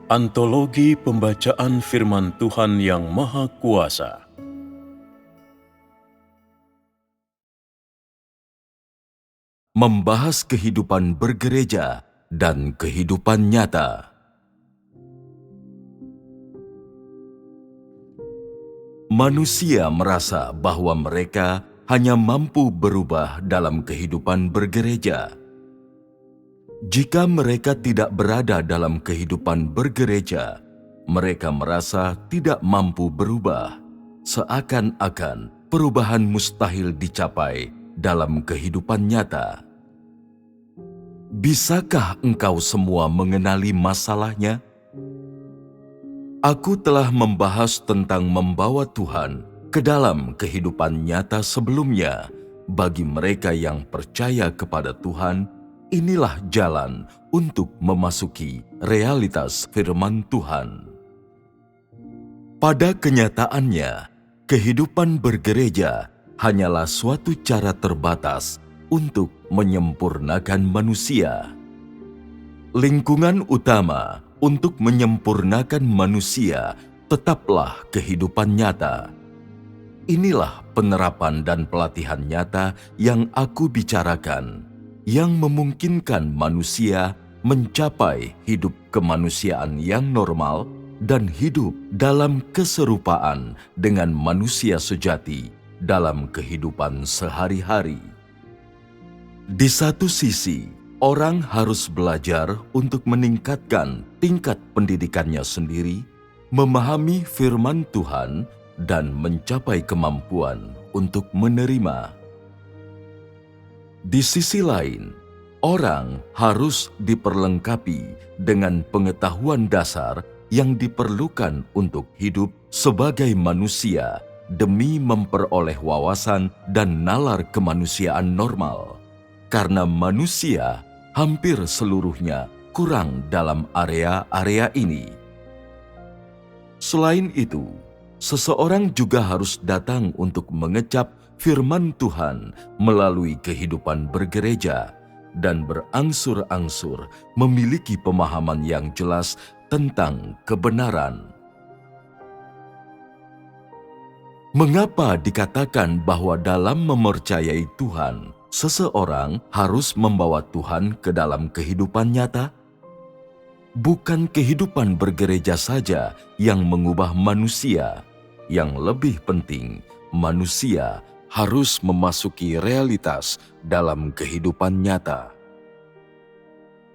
Antologi Pembacaan Firman Tuhan yang Maha Kuasa. Membahas kehidupan bergereja dan kehidupan nyata. Manusia merasa bahwa mereka hanya mampu berubah dalam kehidupan bergereja. Jika mereka tidak berada dalam kehidupan bergereja, mereka merasa tidak mampu berubah, seakan-akan perubahan mustahil dicapai dalam kehidupan nyata. Bisakah engkau semua mengenali masalahnya? Aku telah membahas tentang membawa Tuhan ke dalam kehidupan nyata sebelumnya. Bagi mereka yang percaya kepada Tuhan, inilah jalan untuk memasuki realitas firman Tuhan. Pada kenyataannya, kehidupan bergereja hanyalah suatu cara terbatas untuk menyempurnakan manusia. Lingkungan utama untuk menyempurnakan manusia tetaplah kehidupan nyata. Inilah penerapan dan pelatihan nyata yang aku bicarakan, yang memungkinkan manusia mencapai hidup kemanusiaan yang normal dan hidup dalam keserupaan dengan manusia sejati dalam kehidupan sehari-hari. Di satu sisi, orang harus belajar untuk meningkatkan tingkat pendidikannya sendiri, memahami firman Tuhan, dan mencapai kemampuan untuk menerima. Di sisi lain, orang harus diperlengkapi dengan pengetahuan dasar yang diperlukan untuk hidup sebagai manusia demi memperoleh wawasan dan nalar kemanusiaan normal. Karena manusia hampir seluruhnya kurang dalam area-area ini. Selain itu, seseorang juga harus datang untuk mengecap firman Tuhan melalui kehidupan bergereja dan berangsur-angsur memiliki pemahaman yang jelas tentang kebenaran. Mengapa dikatakan bahwa dalam mempercayai Tuhan, seseorang harus membawa Tuhan ke dalam kehidupan nyata? Bukan kehidupan bergereja saja yang mengubah manusia. Yang lebih penting, manusia harus memasuki realitas dalam kehidupan nyata.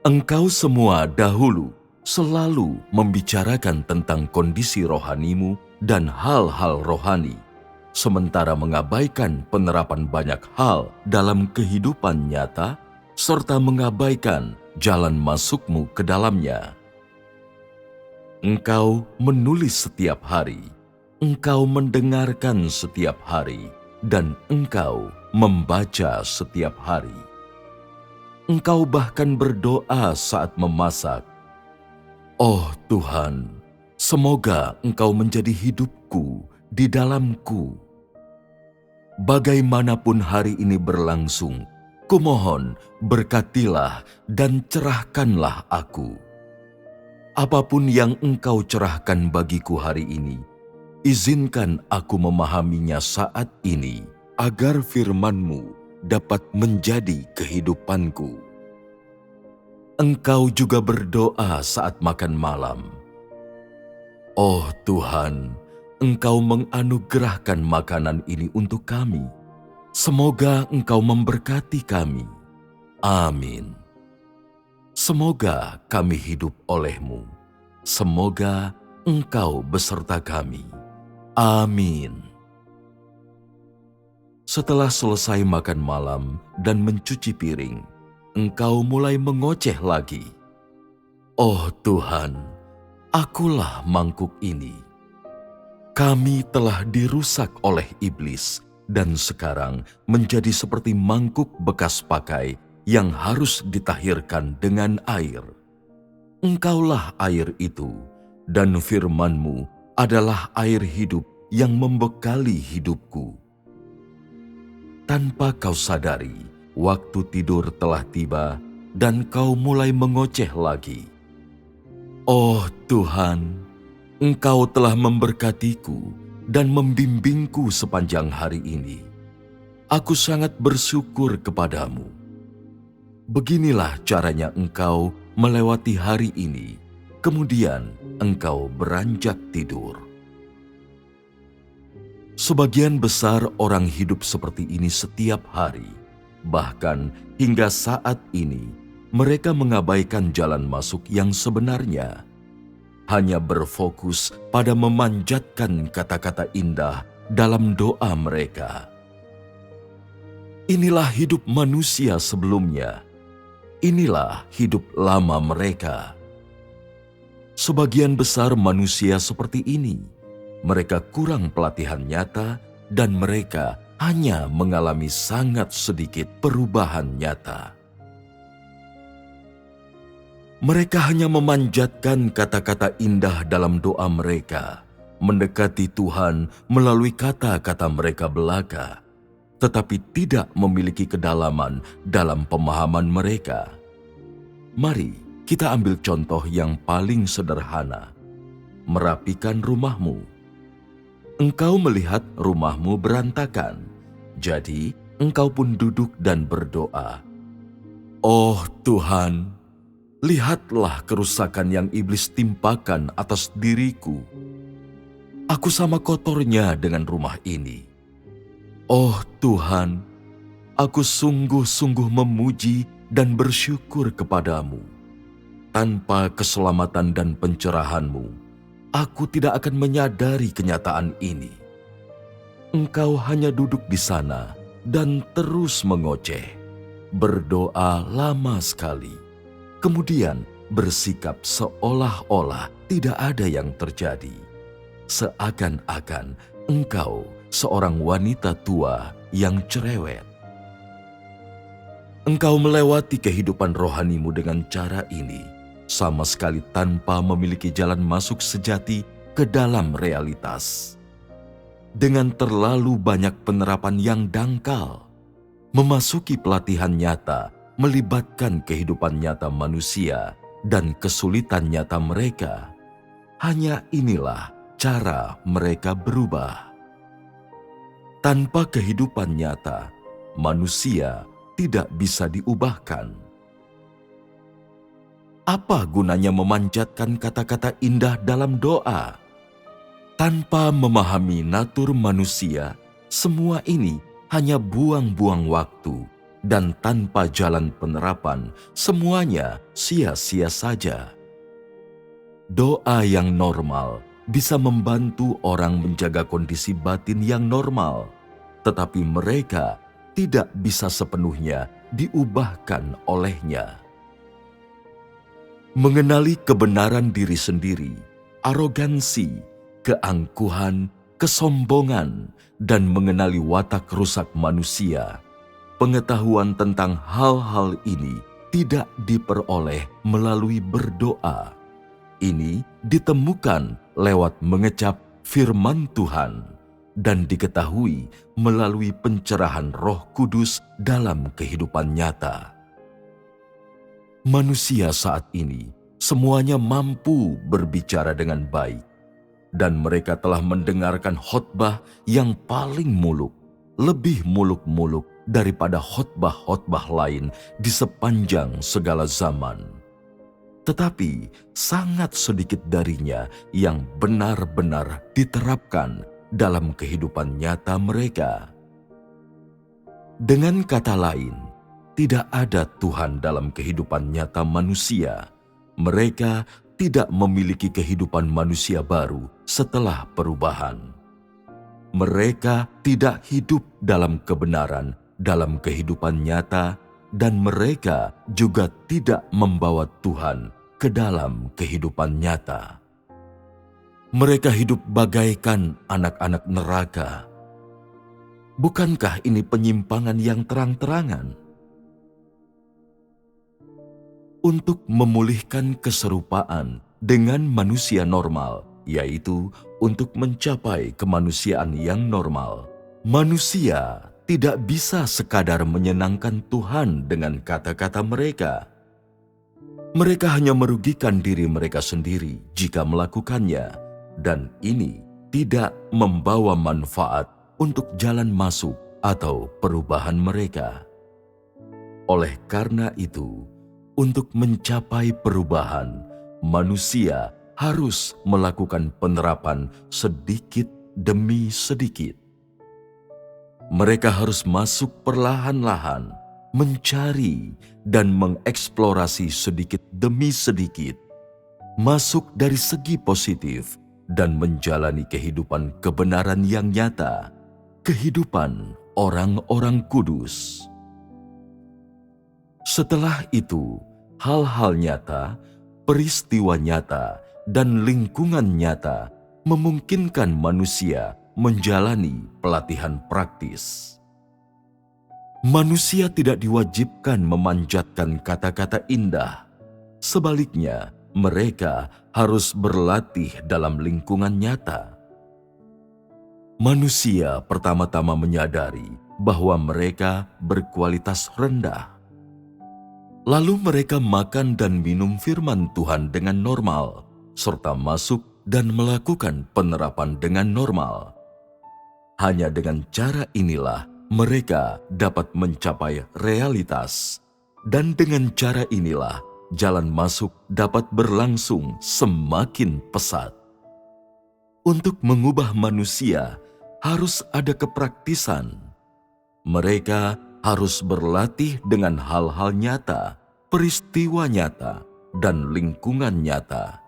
Engkau semua dahulu selalu membicarakan tentang kondisi rohanimu dan hal-hal rohani, sementara mengabaikan penerapan banyak hal dalam kehidupan nyata, serta mengabaikan jalan masukmu ke dalamnya. Engkau menulis setiap hari, engkau mendengarkan setiap hari, dan engkau membaca setiap hari. Engkau bahkan berdoa saat memasak. Oh Tuhan, semoga Engkau menjadi hidupku di dalamku. Bagaimanapun hari ini berlangsung, kumohon berkatilah dan cerahkanlah aku. Apapun yang Engkau cerahkan bagiku hari ini, izinkan aku memahaminya saat ini, agar firman-Mu dapat menjadi kehidupanku. Engkau juga berdoa saat makan malam. Oh Tuhan, Engkau menganugerahkan makanan ini untuk kami. Semoga Engkau memberkati kami. Amin. Semoga kami hidup oleh-Mu. Semoga Engkau beserta kami. Amin. Setelah selesai makan malam dan mencuci piring, engkau mulai mengoceh lagi. Oh Tuhan, akulah mangkuk ini. Kami telah dirusak oleh iblis dan sekarang menjadi seperti mangkuk bekas pakai yang harus ditahirkan dengan air. Engkaulah air itu, dan firman-Mu adalah air hidup yang membekali hidupku. Tanpa kau sadari, waktu tidur telah tiba dan kau mulai mengoceh lagi. Oh Tuhan, Engkau telah memberkatiku dan membimbingku sepanjang hari ini. Aku sangat bersyukur kepadamu. Beginilah caranya Engkau melewati hari ini, kemudian Engkau beranjak tidur. Sebagian besar orang hidup seperti ini setiap hari, bahkan hingga saat ini mereka mengabaikan jalan masuk yang sebenarnya, hanya berfokus pada memanjatkan kata-kata indah dalam doa mereka. Inilah hidup manusia sebelumnya, inilah hidup lama mereka. Sebagian besar manusia seperti ini, mereka kurang pelatihan nyata dan mereka hanya mengalami sangat sedikit perubahan nyata. Mereka hanya memanjatkan kata-kata indah dalam doa mereka, mendekati Tuhan melalui kata-kata mereka belaka, tetapi tidak memiliki kedalaman dalam pemahaman mereka. Mari kita ambil contoh yang paling sederhana. Merapikan rumahmu. Engkau melihat rumahmu berantakan, jadi engkau pun duduk dan berdoa. Oh Tuhan, lihatlah kerusakan yang iblis timpakan atas diriku. Aku sama kotornya dengan rumah ini. Oh Tuhan, aku sungguh-sungguh memuji dan bersyukur kepadamu. Tanpa keselamatan dan pencerahanmu, aku tidak akan menyadari kenyataan ini. Engkau hanya duduk di sana dan terus mengoceh, berdoa lama sekali, kemudian bersikap seolah-olah tidak ada yang terjadi. Seakan-akan engkau seorang wanita tua yang cerewet. Engkau melewati kehidupan rohanimu dengan cara ini, sama sekali tanpa memiliki jalan masuk sejati ke dalam realitas. Dengan terlalu banyak penerapan yang dangkal, memasuki pelatihan nyata melibatkan kehidupan nyata manusia dan kesulitan nyata mereka. Hanya inilah cara mereka berubah. Tanpa kehidupan nyata, manusia tidak bisa diubahkan. Apa gunanya memanjatkan kata-kata indah dalam doa? Tanpa memahami natur manusia, semua ini hanya buang-buang waktu, dan tanpa jalan penerapan, semuanya sia-sia saja. Doa yang normal bisa membantu orang menjaga kondisi batin yang normal, tetapi mereka tidak bisa sepenuhnya diubahkan olehnya. Mengenali kebenaran diri sendiri, arogansi, keangkuhan, kesombongan, dan mengenali watak rusak manusia, pengetahuan tentang hal-hal ini tidak diperoleh melalui berdoa. Ini ditemukan lewat mengecap firman Tuhan dan diketahui melalui pencerahan Roh Kudus dalam kehidupan nyata. Manusia saat ini semuanya mampu berbicara dengan baik, dan mereka telah mendengarkan khotbah yang paling muluk, lebih muluk-muluk daripada khotbah-khotbah lain di sepanjang segala zaman. Tetapi sangat sedikit darinya yang benar-benar diterapkan dalam kehidupan nyata mereka. Dengan kata lain, tidak ada Tuhan dalam kehidupan nyata manusia. Mereka tidak memiliki kehidupan manusia baru setelah perubahan. Mereka tidak hidup dalam kebenaran dalam kehidupan nyata, dan mereka juga tidak membawa Tuhan ke dalam kehidupan nyata. Mereka hidup bagaikan anak-anak neraka. Bukankah ini penyimpangan yang terang-terangan? Untuk memulihkan keserupaan dengan manusia normal, yaitu untuk mencapai kemanusiaan yang normal, manusia tidak bisa sekadar menyenangkan Tuhan dengan kata-kata mereka. Mereka hanya merugikan diri mereka sendiri jika melakukannya, dan ini tidak membawa manfaat untuk jalan masuk atau perubahan mereka. Oleh karena itu, untuk mencapai perubahan, manusia harus melakukan penerapan sedikit demi sedikit. Mereka harus masuk perlahan-lahan, mencari dan mengeksplorasi sedikit demi sedikit, masuk dari segi positif dan menjalani kehidupan kebenaran yang nyata, kehidupan orang-orang kudus. Setelah itu, hal-hal nyata, peristiwa nyata, dan lingkungan nyata memungkinkan manusia menjalani pelatihan praktis. Manusia tidak diwajibkan memanjatkan kata-kata indah. Sebaliknya, mereka harus berlatih dalam lingkungan nyata. Manusia pertama-tama menyadari bahwa mereka berkualitas rendah. Lalu mereka makan dan minum firman Tuhan dengan normal, serta masuk dan melakukan penerapan dengan normal. Hanya dengan cara inilah mereka dapat mencapai realitas, dan dengan cara inilah jalan masuk dapat berlangsung semakin pesat. Untuk mengubah manusia harus ada kepraktisan. Mereka harus berlatih dengan hal-hal nyata, peristiwa nyata, dan lingkungan nyata.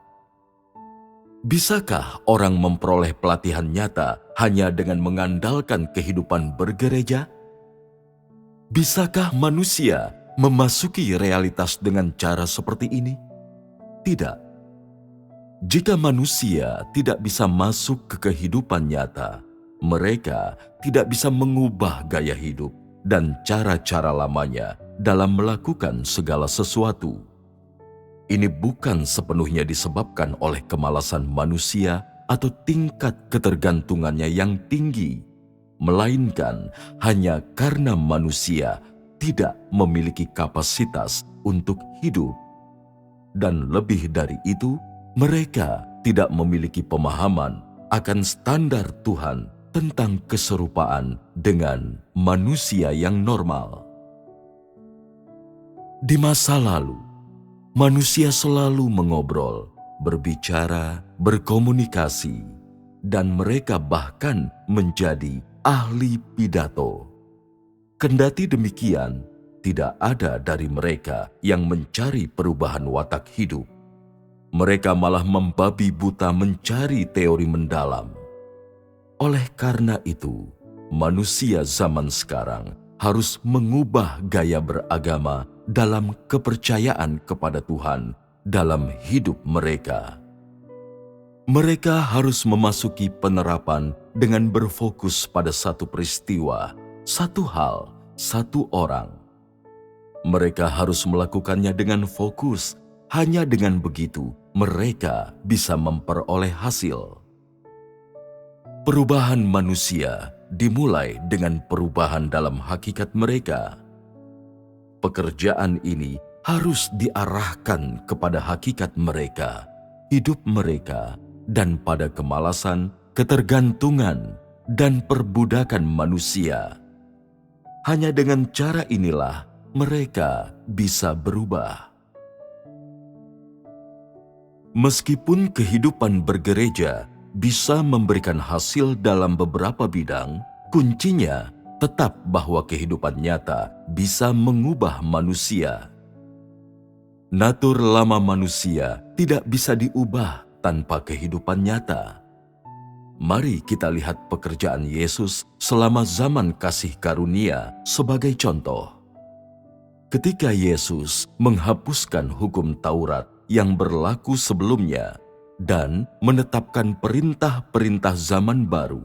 Bisakah orang memperoleh pelatihan nyata hanya dengan mengandalkan kehidupan bergereja? Bisakah manusia memasuki realitas dengan cara seperti ini? Tidak. Jika manusia tidak bisa masuk ke kehidupan nyata, mereka tidak bisa mengubah gaya hidup dan cara-cara lamanya dalam melakukan segala sesuatu. Ini bukan sepenuhnya disebabkan oleh kemalasan manusia atau tingkat ketergantungannya yang tinggi, melainkan hanya karena manusia tidak memiliki kapasitas untuk hidup. Dan lebih dari itu, mereka tidak memiliki pemahaman akan standar Tuhan tentang keserupaan dengan manusia yang normal. Di masa lalu, manusia selalu mengobrol, berbicara, berkomunikasi, dan mereka bahkan menjadi ahli pidato. Kendati demikian, tidak ada dari mereka yang mencari perubahan watak hidup. Mereka malah membabi buta mencari teori mendalam. Oleh karena itu, manusia zaman sekarang harus mengubah gaya beragama dalam kepercayaan kepada Tuhan dalam hidup mereka. Mereka harus memasuki penerapan dengan berfokus pada satu peristiwa, satu hal, satu orang. Mereka harus melakukannya dengan fokus. Hanya dengan begitu, mereka bisa memperoleh hasil. Perubahan manusia dimulai dengan perubahan dalam hakikat mereka. Pekerjaan ini harus diarahkan kepada hakikat mereka, hidup mereka, dan pada kemalasan, ketergantungan, dan perbudakan manusia. Hanya dengan cara inilah mereka bisa berubah. Meskipun kehidupan bergereja bisa memberikan hasil dalam beberapa bidang, kuncinya tetap bahwa kehidupan nyata bisa mengubah manusia. Natur lama manusia tidak bisa diubah tanpa kehidupan nyata. Mari kita lihat pekerjaan Yesus selama zaman kasih karunia sebagai contoh. Ketika Yesus menghapuskan hukum Taurat yang berlaku sebelumnya dan menetapkan perintah-perintah zaman baru,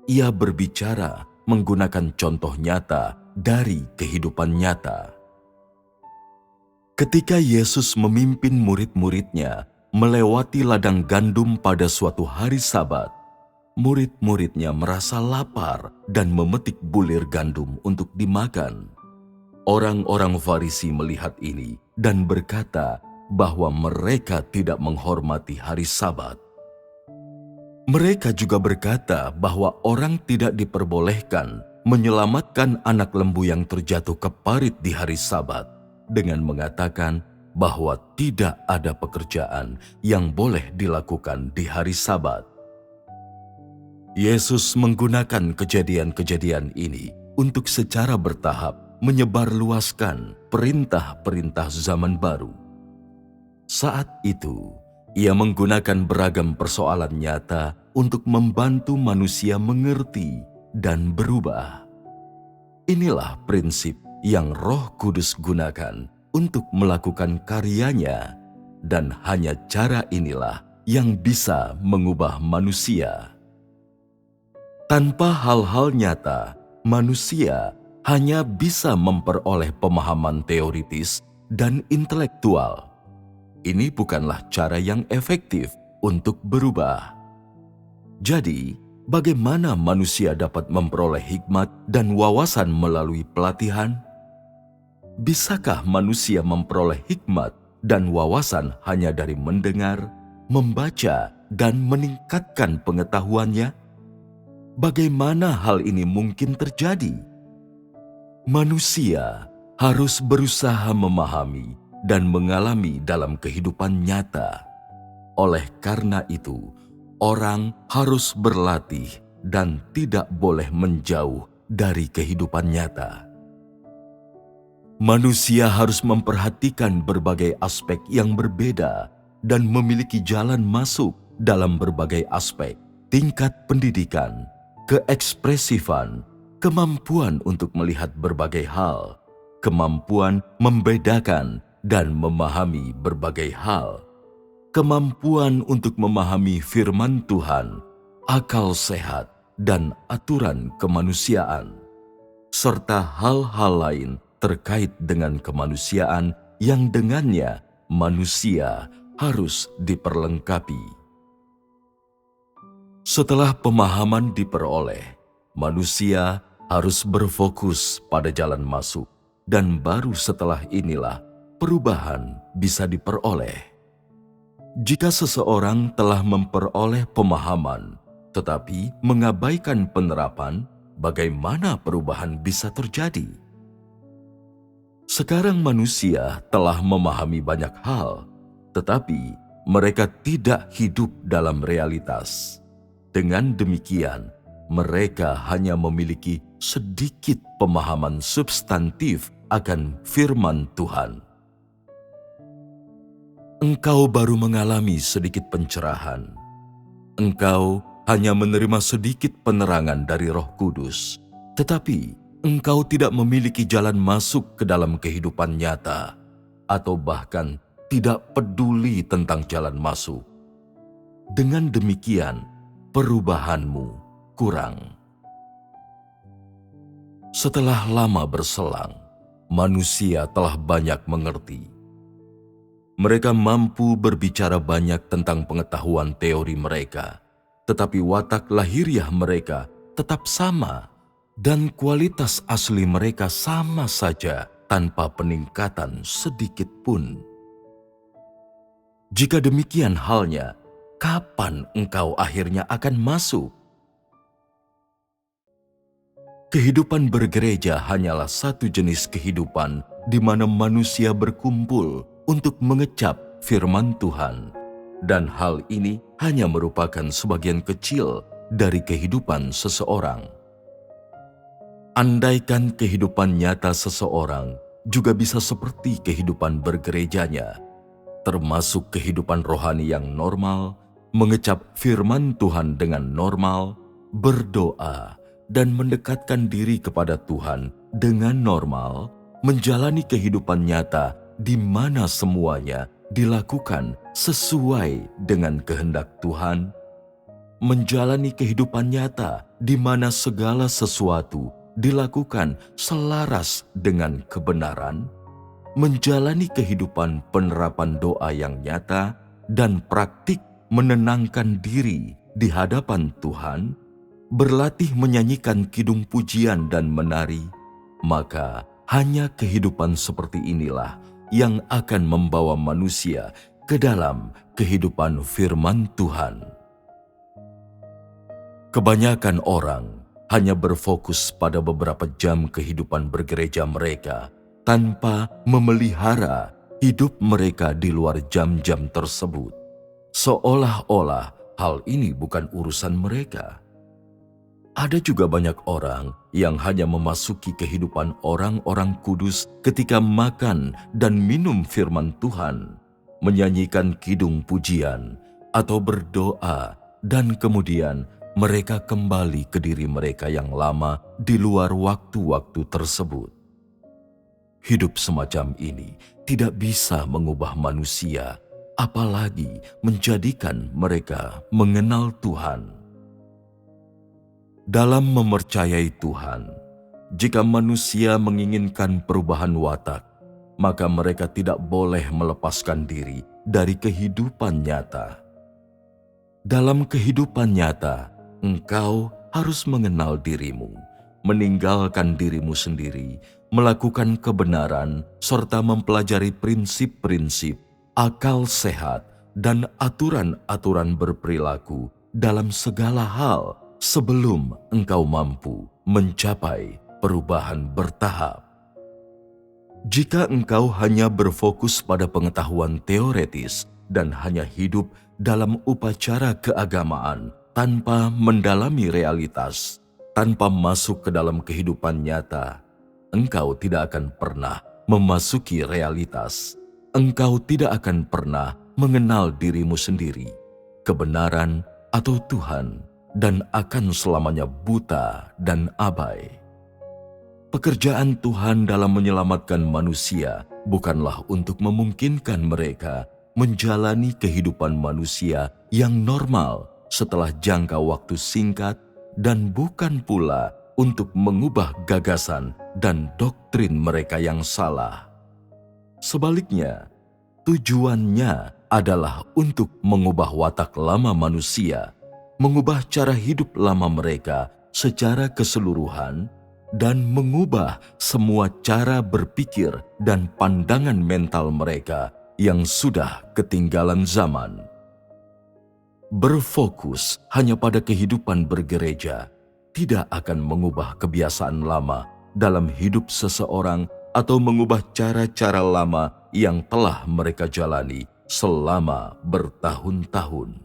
Ia berbicara menggunakan contoh nyata dari kehidupan nyata. Ketika Yesus memimpin murid-muridnya melewati ladang gandum pada suatu hari Sabat, murid-muridnya merasa lapar dan memetik bulir gandum untuk dimakan. Orang-orang Farisi melihat ini dan berkata, bahwa mereka tidak menghormati hari Sabat. Mereka juga berkata bahwa orang tidak diperbolehkan menyelamatkan anak lembu yang terjatuh ke parit di hari Sabat dengan mengatakan bahwa tidak ada pekerjaan yang boleh dilakukan di hari Sabat. Yesus menggunakan kejadian-kejadian ini untuk secara bertahap menyebarluaskan perintah-perintah zaman baru. Saat itu, Ia menggunakan beragam persoalan nyata untuk membantu manusia mengerti dan berubah. Inilah prinsip yang Roh Kudus gunakan untuk melakukan karyanya, dan hanya cara inilah yang bisa mengubah manusia. Tanpa hal-hal nyata, manusia hanya bisa memperoleh pemahaman teoritis dan intelektual. Ini bukanlah cara yang efektif untuk berubah. Jadi, bagaimana manusia dapat memperoleh hikmat dan wawasan melalui pelatihan? Bisakah manusia memperoleh hikmat dan wawasan hanya dari mendengar, membaca, dan meningkatkan pengetahuannya? Bagaimana hal ini mungkin terjadi? Manusia harus berusaha memahami dan mengalami dalam kehidupan nyata. Oleh karena itu, orang harus berlatih dan tidak boleh menjauh dari kehidupan nyata. Manusia harus memperhatikan berbagai aspek yang berbeda dan memiliki jalan masuk dalam berbagai aspek, tingkat pendidikan, keekspresifan, kemampuan untuk melihat berbagai hal, kemampuan membedakan dan memahami berbagai hal, kemampuan untuk memahami firman Tuhan, akal sehat, dan aturan kemanusiaan, serta hal-hal lain terkait dengan kemanusiaan yang dengannya manusia harus diperlengkapi. Setelah pemahaman diperoleh, manusia harus berfokus pada jalan masuk, dan baru setelah inilah perubahan bisa diperoleh. Jika seseorang telah memperoleh pemahaman, tetapi mengabaikan penerapan, bagaimana perubahan bisa terjadi? Sekarang manusia telah memahami banyak hal, tetapi mereka tidak hidup dalam realitas. Dengan demikian, mereka hanya memiliki sedikit pemahaman substantif akan firman Tuhan. Engkau baru mengalami sedikit pencerahan. Engkau hanya menerima sedikit penerangan dari Roh Kudus, tetapi engkau tidak memiliki jalan masuk ke dalam kehidupan nyata, atau bahkan tidak peduli tentang jalan masuk. Dengan demikian, perubahanmu kurang. Setelah lama berselang, manusia telah banyak mengerti. Mereka mampu berbicara banyak tentang pengetahuan teori mereka, tetapi watak lahiriah mereka tetap sama, dan kualitas asli mereka sama saja tanpa peningkatan sedikit pun. Jika demikian halnya, kapan engkau akhirnya akan masuk? Kehidupan bergereja hanyalah satu jenis kehidupan di mana manusia berkumpul untuk mengecap firman Tuhan, dan hal ini hanya merupakan sebagian kecil dari kehidupan seseorang. Andaikan kehidupan nyata seseorang juga bisa seperti kehidupan bergerejanya, termasuk kehidupan rohani yang normal, mengecap firman Tuhan dengan normal, berdoa, dan mendekatkan diri kepada Tuhan dengan normal, menjalani kehidupan nyata di mana semuanya dilakukan sesuai dengan kehendak Tuhan, menjalani kehidupan nyata di mana segala sesuatu dilakukan selaras dengan kebenaran, menjalani kehidupan penerapan doa yang nyata dan praktik menenangkan diri di hadapan Tuhan, berlatih menyanyikan kidung pujian dan menari, maka hanya kehidupan seperti inilah yang akan membawa manusia ke dalam kehidupan firman Tuhan. Kebanyakan orang hanya berfokus pada beberapa jam kehidupan bergereja mereka tanpa memelihara hidup mereka di luar jam-jam tersebut. Seolah-olah hal ini bukan urusan mereka. Ada juga banyak orang yang hanya memasuki kehidupan orang-orang kudus ketika makan dan minum firman Tuhan, menyanyikan kidung pujian, atau berdoa, dan kemudian mereka kembali ke diri mereka yang lama di luar waktu-waktu tersebut. Hidup semacam ini tidak bisa mengubah manusia, apalagi menjadikan mereka mengenal Tuhan. Dalam mempercayai Tuhan, jika manusia menginginkan perubahan watak, maka mereka tidak boleh melepaskan diri dari kehidupan nyata. Dalam kehidupan nyata, engkau harus mengenal dirimu, meninggalkan dirimu sendiri, melakukan kebenaran, serta mempelajari prinsip-prinsip, akal sehat, dan aturan-aturan berperilaku dalam segala hal sebelum engkau mampu mencapai perubahan bertahap. Jika engkau hanya berfokus pada pengetahuan teoretis dan hanya hidup dalam upacara keagamaan tanpa mendalami realitas, tanpa masuk ke dalam kehidupan nyata, engkau tidak akan pernah memasuki realitas. Engkau tidak akan pernah mengenal dirimu sendiri, kebenaran atau Tuhan, dan akan selamanya buta dan abai. Pekerjaan Tuhan dalam menyelamatkan manusia bukanlah untuk memungkinkan mereka menjalani kehidupan manusia yang normal setelah jangka waktu singkat, dan bukan pula untuk mengubah gagasan dan doktrin mereka yang salah. Sebaliknya, tujuannya adalah untuk mengubah watak lama manusia, mengubah cara hidup lama mereka secara keseluruhan, dan mengubah semua cara berpikir dan pandangan mental mereka yang sudah ketinggalan zaman. Berfokus hanya pada kehidupan bergereja tidak akan mengubah kebiasaan lama dalam hidup seseorang atau mengubah cara-cara lama yang telah mereka jalani selama bertahun-tahun.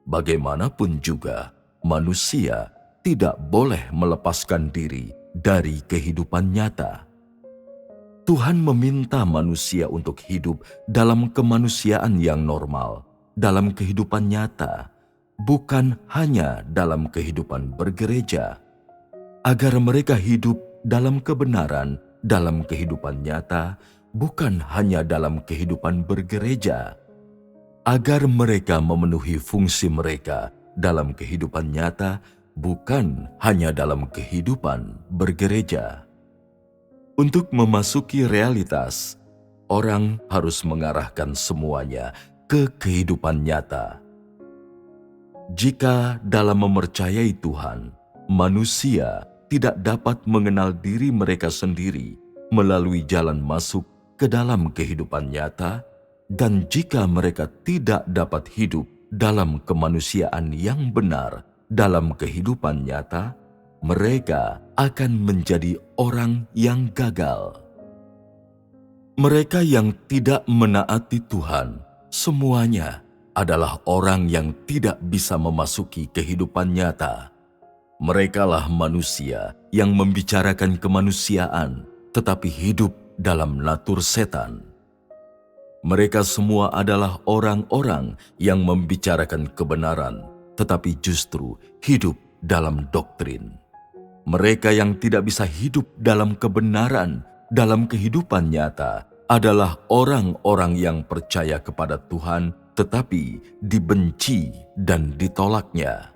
Bagaimanapun juga, manusia tidak boleh melepaskan diri dari kehidupan nyata. Tuhan meminta manusia untuk hidup dalam kemanusiaan yang normal, dalam kehidupan nyata, bukan hanya dalam kehidupan bergereja. Agar mereka hidup dalam kebenaran, dalam kehidupan nyata, bukan hanya dalam kehidupan bergereja. Agar mereka memenuhi fungsi mereka dalam kehidupan nyata, bukan hanya dalam kehidupan bergereja. Untuk memasuki realitas, orang harus mengarahkan semuanya ke kehidupan nyata. Jika dalam mempercayai Tuhan, manusia tidak dapat mengenal diri mereka sendiri melalui jalan masuk ke dalam kehidupan nyata, dan jika mereka tidak dapat hidup dalam kemanusiaan yang benar dalam kehidupan nyata, mereka akan menjadi orang yang gagal. Mereka yang tidak menaati Tuhan, semuanya adalah orang yang tidak bisa memasuki kehidupan nyata. Merekalah manusia yang membicarakan kemanusiaan, tetapi hidup dalam natur setan. Mereka semua adalah orang-orang yang membicarakan kebenaran, tetapi justru hidup dalam doktrin. Mereka yang tidak bisa hidup dalam kebenaran dalam kehidupan nyata adalah orang-orang yang percaya kepada Tuhan, tetapi dibenci dan ditolaknya.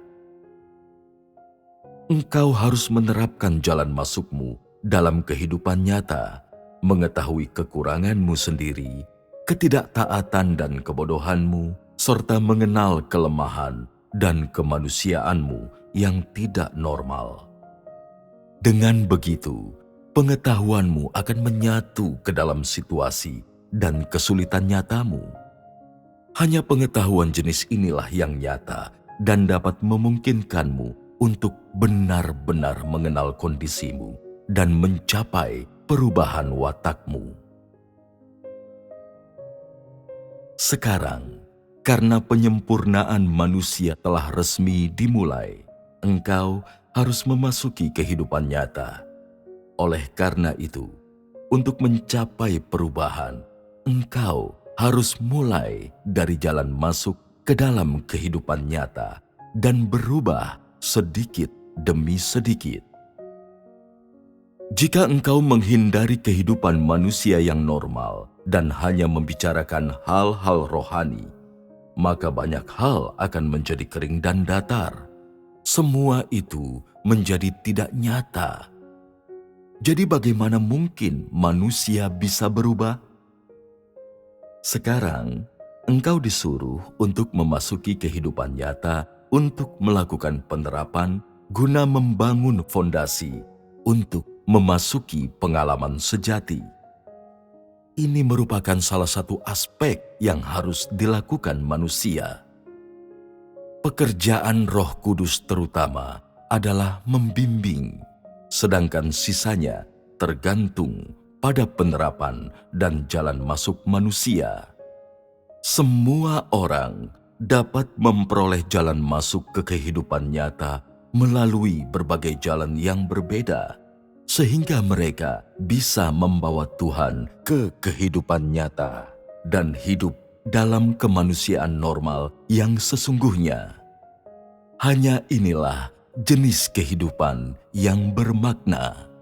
Engkau harus menerapkan jalan masukmu dalam kehidupan nyata, mengetahui kekuranganmu sendiri, ketidaktaatan dan kebodohanmu, serta mengenal kelemahan dan kemanusiaanmu yang tidak normal. Dengan begitu, Pengetahuanmu akan menyatu ke dalam situasi dan kesulitan nyatamu. Hanya pengetahuan jenis inilah yang nyata dan dapat memungkinkanmu untuk benar-benar mengenal kondisimu dan mencapai perubahan watakmu. Sekarang, karena penyempurnaan manusia telah resmi dimulai, engkau harus memasuki kehidupan nyata. Oleh karena itu, untuk mencapai perubahan, engkau harus mulai dari jalan masuk ke dalam kehidupan nyata dan berubah sedikit demi sedikit. Jika engkau menghindari kehidupan manusia yang normal dan hanya membicarakan hal-hal rohani, maka banyak hal akan menjadi kering dan datar. Semua itu menjadi tidak nyata. Jadi bagaimana mungkin manusia bisa berubah? Sekarang, engkau disuruh untuk memasuki kehidupan nyata untuk melakukan penerapan guna membangun fondasi untuk memasuki pengalaman sejati. Ini merupakan salah satu aspek yang harus dilakukan manusia. Pekerjaan Roh Kudus terutama adalah membimbing, sedangkan sisanya tergantung pada penerapan dan jalan masuk manusia. Semua orang dapat memperoleh jalan masuk ke kehidupan nyata melalui berbagai jalan yang berbeda, sehingga mereka bisa membawa Tuhan ke kehidupan nyata dan hidup dalam kemanusiaan normal yang sesungguhnya. Hanya inilah jenis kehidupan yang bermakna.